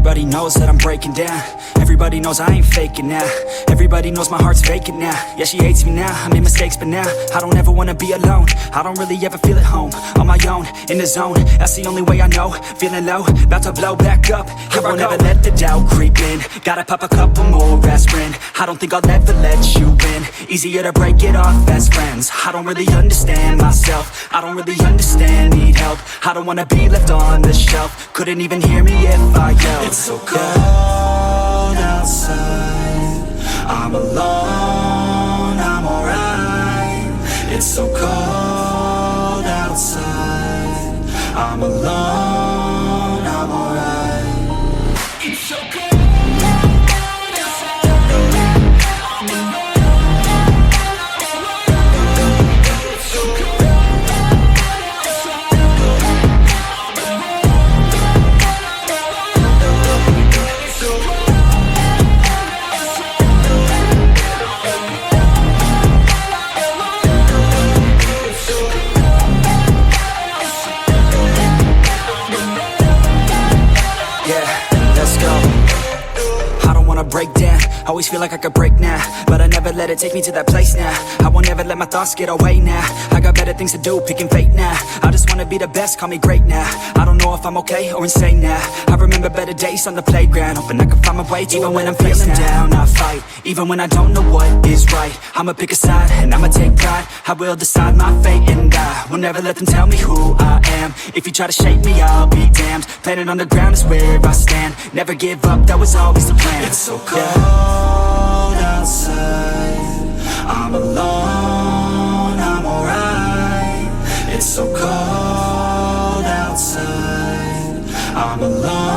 Everybody knows that I'm breaking down. Everybody knows I ain't faking now. Everybody knows my heart's vacant now. Yeah, she hates me now, I made mistakes but now I don't ever wanna be alone. I don't really ever feel at home. On my own, in the zone, that's the only way I know. Feeling low, about to blow back up. Here I won't ever let the doubt creep in. Gotta pop a couple more aspirin. I don't think I'll ever let you in. Easier to break it off as friends. I don't really understand myself. I don't really understand, need help. I don't wanna be left on the shelf. Couldn't even hear me if I yelled. It's so cold outside, I'm alone, I'm alright. It's so cold outside, I'm alone, I'm alright. It's so cold. Break down, always feel like I could break now, but I never let it take me to that place now. I won't ever let my thoughts get away now. I got better things to do, picking fate now. I just wanna be the best, call me great now. I don't know if I'm okay or insane now. I remember better days on the playground, hoping I can find my way. Even when I'm feeling down, I fight. Even when I don't know what is right, I'ma pick a side and I'ma take pride. I will decide my fate and I will never let them tell me who I am. If you try to shake me, I'll be damned. Planet on the ground is where I stand. Never give up, that was always the plan. It's so cold outside, I'm alone, I'm alright. It's so cold outside, I'm alone.